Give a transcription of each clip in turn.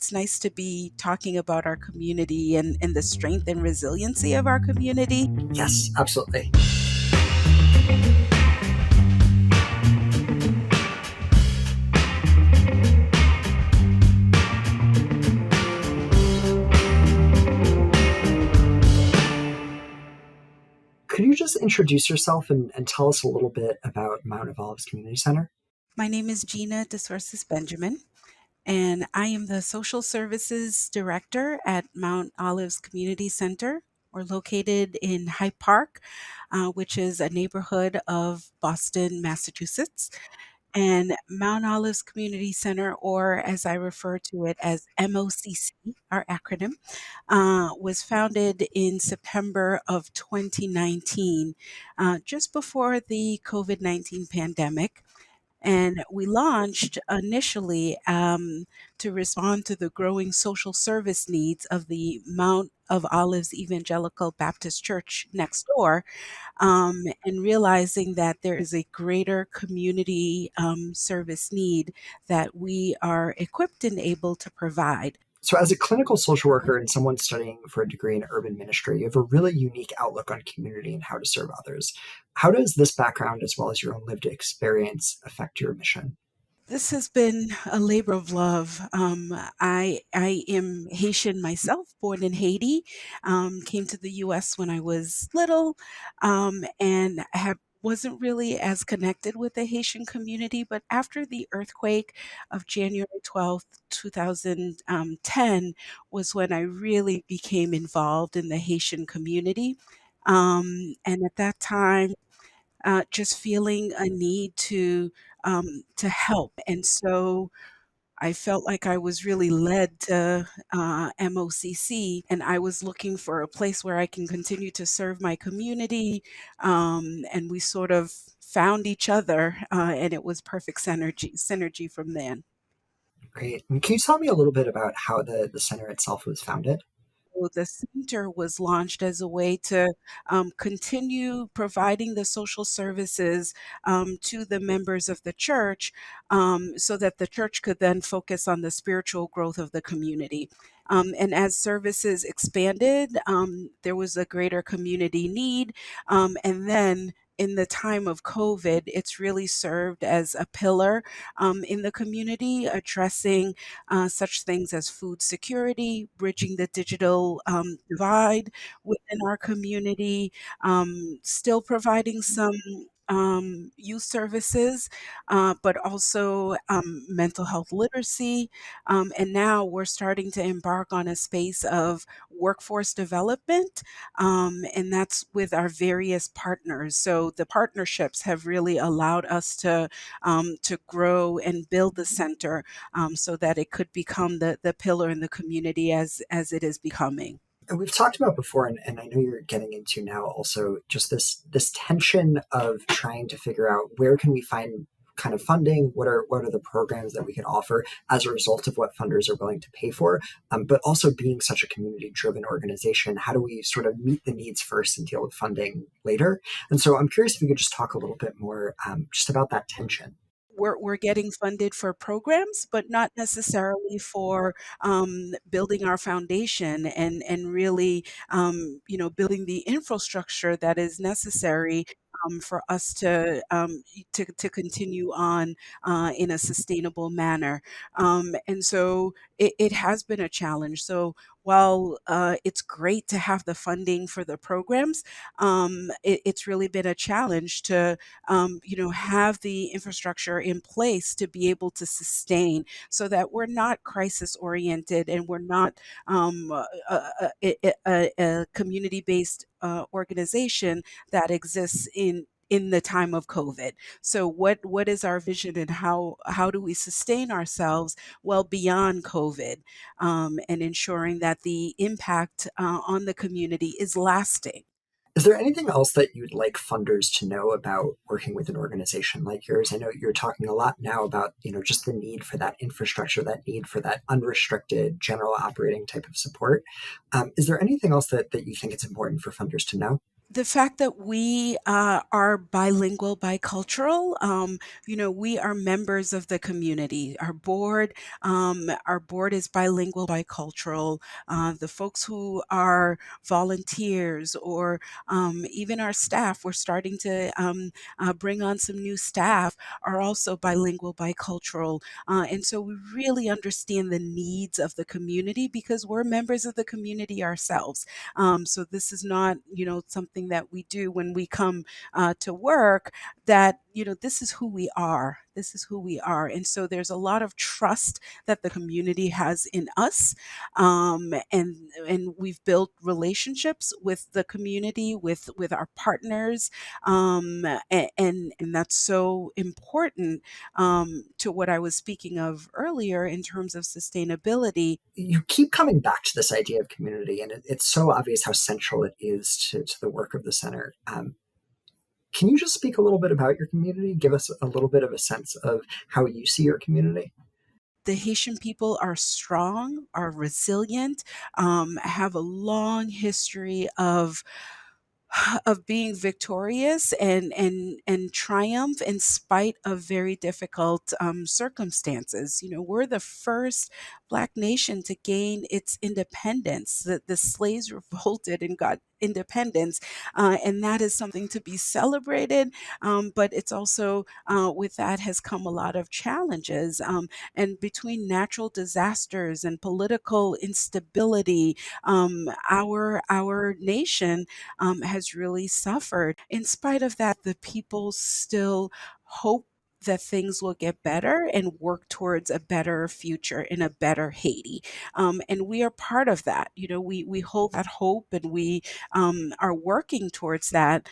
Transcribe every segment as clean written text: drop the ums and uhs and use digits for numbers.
it's nice to be talking about our community and the strength and resiliency of our community. Yes, absolutely. Could you just introduce yourself and tell us a little bit about Mount of Olives Community Center? My name is Gina DeSources Benjamin, and I am the Social Services Director at Mount Olives Community Center. We're located in Hyde Park, which is a neighborhood of Boston, Massachusetts. And Mount Olives Community Center, or as I refer to it as MOCC, our acronym, was founded in September of 2019, just before the COVID-19 pandemic. And we launched initially to respond to the growing social service needs of the Mount of Olives Evangelical Baptist Church next door, and realizing that there is a greater community service need that we are equipped and able to provide. So, as a clinical social worker and someone studying for a degree in urban ministry, you have a really unique outlook on community and how to serve others. How does this background, as well as your own lived experience, affect your mission? This has been a labor of love. I am Haitian myself, born in Haiti. Came to the U.S. when I was little, and have wasn't really as connected with the Haitian community. But after the earthquake of January 12th, 2010, was when I really became involved in the Haitian community. And at that time, just feeling a need to help. And so I felt like I was really led to MOCC, and I was looking for a place where I can continue to serve my community. And we sort of found each other, and it was perfect synergy from then. Great. And can you tell me a little bit about how the center itself was founded? So the center was launched as a way to continue providing the social services to the members of the church, so that the church could then focus on the spiritual growth of the community. And as services expanded, there was a greater community need. And then in the time of COVID, it's really served as a pillar in the community, addressing such things as food security, bridging the digital divide within our community, still providing some youth services, but also mental health literacy. And now we're starting to embark on a space of workforce development, and that's with our various partners. So the partnerships have really allowed us to grow and build the center, so that it could become the pillar in the community as it is becoming. And we've talked about before, and I know you're getting into now also just this tension of trying to figure out where can we find kind of funding, what are the programs that we can offer as a result of what funders are willing to pay for, but also being such a community driven organization, how do we sort of meet the needs first and deal with funding later? And so I'm curious if you could just talk a little bit more just about that tension. We're getting funded for programs, but not necessarily for building our foundation and really, building the infrastructure that is necessary for us to continue on in a sustainable manner. And so it has been a challenge. So while it's great to have the funding for the programs, it's really been a challenge to have the infrastructure in place to be able to sustain, so that we're not crisis oriented and we're not a community-based organization that exists in the time of COVID. So what is our vision, and how do we sustain ourselves well beyond COVID, and ensuring that the impact on the community is lasting? Is there anything else that you'd like funders to know about working with an organization like yours? I know you're talking a lot now about, just the need for that infrastructure, that need for that unrestricted general operating type of support. Is there anything else that you think it's important for funders to know? The fact that we are bilingual, bicultural, we are members of the community. Our board is bilingual, bicultural. The folks who are volunteers, or even our staff, we're starting to bring on some new staff, are also bilingual, bicultural. And so we really understand the needs of the community because we're members of the community ourselves. So this is not, something that we do when we come to work. That this is who we are. This is who we are, and so there's a lot of trust that the community has in us, and we've built relationships with the community, with our partners, and that's so important to what I was speaking of earlier in terms of sustainability. You keep coming back to this idea of community, and it's so obvious how central it is to the work of the center. Can you just speak a little bit about your community? Give us a little bit of a sense of how you see your community? The Haitian people are strong, are resilient, have a long history of being victorious and triumph in spite of very difficult circumstances. We're the first Black nation to gain its independence. The slaves revolted and got independence, and that is something to be celebrated. But it's also with that has come a lot of challenges, and between natural disasters and political instability, our nation has really suffered. In spite of that, the people still hope that things will get better and work towards a better future in a better Haiti. And we are part of that. We hold that hope, and we are working towards that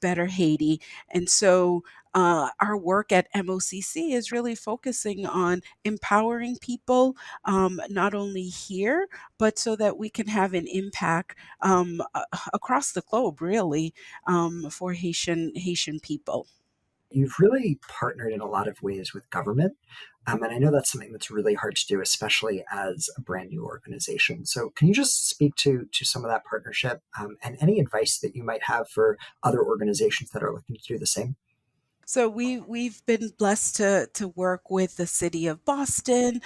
better Haiti. And so our work at MOCC is really focusing on empowering people, not only here, but so that we can have an impact across the globe, really, for Haitian people. You've really partnered in a lot of ways with government. And I know that's something that's really hard to do, especially as a brand new organization. So, can you just speak to some of that partnership, and any advice that you might have for other organizations that are looking to do the same? So we've been blessed to work with the city of Boston,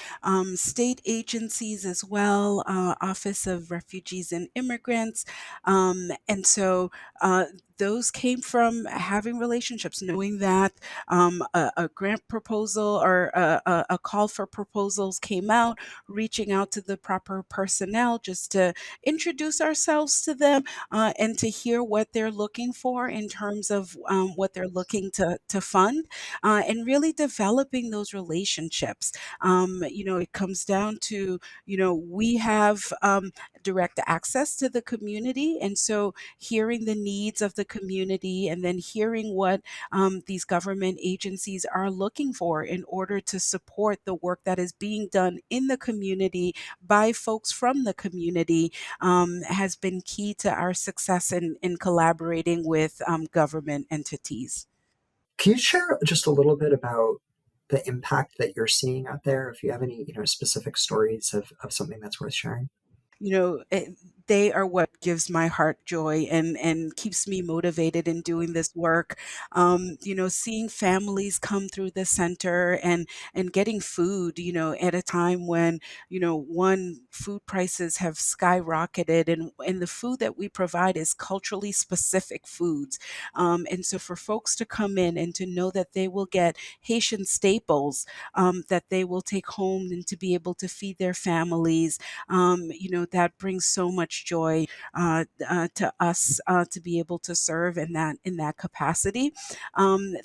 state agencies as well, Office of Refugees and Immigrants, and so those came from having relationships, knowing that a grant proposal or a call for proposals came out, reaching out to the proper personnel just to introduce ourselves to them, and to hear what they're looking for in terms of what they're looking to fund, and really developing those relationships. It comes down to, we have direct access to the community. And so hearing the needs of the community and then hearing what these government agencies are looking for in order to support the work that is being done in the community by folks from the community has been key to our success in collaborating with government entities. Can you share just a little bit about the impact that you're seeing out there? If you have any, specific stories of something that's worth sharing? you know eh, they are what gives my heart joy and keeps me motivated in doing this work. Seeing families come through the center and getting food, at a time when, one, food prices have skyrocketed, and the food that we provide is culturally specific foods. And so for folks to come in and to know that they will get Haitian staples, that they will take home and to be able to feed their families, that brings so much joy to us, to be able to serve in that capacity.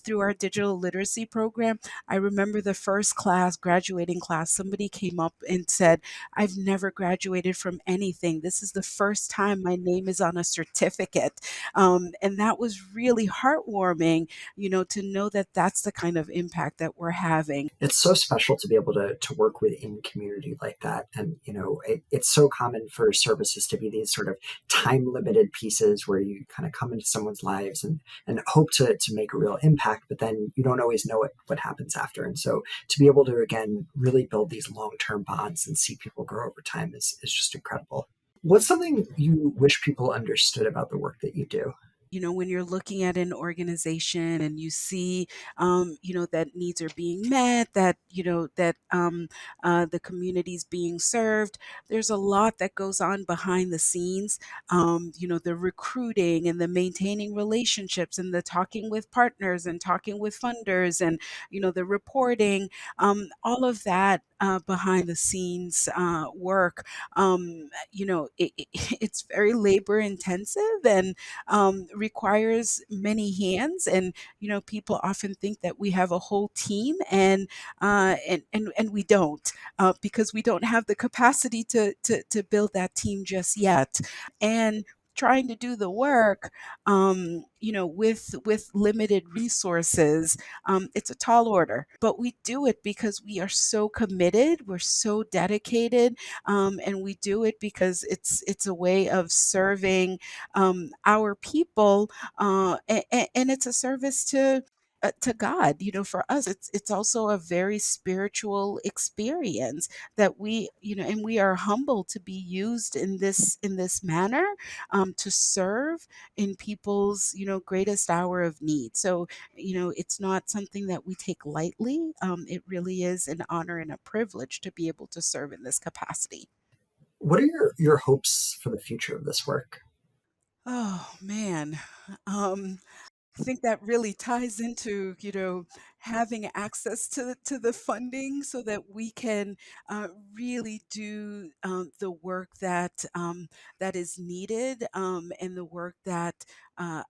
Through our digital literacy program, I remember the first class, graduating class, somebody came up and said, "I've never graduated from anything. This is the first time my name is on a certificate." And that was really heartwarming, to know that that's the kind of impact that we're having. It's so special to be able to work within community like that. And, it's so common for services to be these sort of time limited pieces where you kind of come into someone's lives and hope to make a real impact, but then you don't always know what happens after. And so to be able to, again, really build these long term bonds and see people grow over time is just incredible. What's something you wish people understood about the work that you do? When you're looking at an organization and you see, that needs are being met, that the community's being served, there's a lot that goes on behind the scenes. The recruiting and the maintaining relationships and the talking with partners and talking with funders and, the reporting, all of that behind the scenes work. It's very labor intensive and requires many hands. And people often think that we have a whole team, and we don't, because we don't have the capacity to build that team just yet. And trying to do the work, with limited resources, it's a tall order, but we do it because we are so committed, we're so dedicated, and we do it because it's a way of serving our people, and it's a service to God. For us, it's also a very spiritual experience that and we are humbled to be used in this manner, to serve in people's greatest hour of need. So it's not something that we take lightly. It really is an honor and a privilege to be able to serve in this capacity. What are your hopes for the future of this work? Oh man. Um, I think that really ties into, having access to the funding so that we can really do the work that is needed, and the work that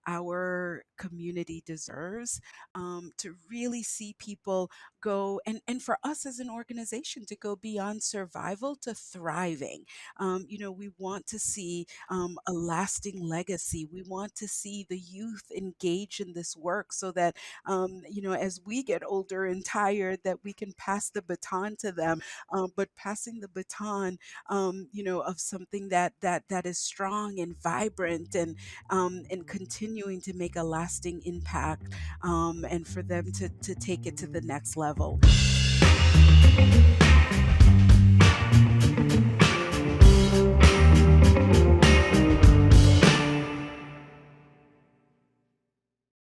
our community deserves. To really see people go, and for us as an organization to go beyond survival to thriving. We want to see a lasting legacy. We want to see the youth engage in this work so that, as we get older and tired, that we can pass the baton to them. But passing the baton, of something that is strong and vibrant, and continuing to make a lasting impact, and for them to take it to the next level.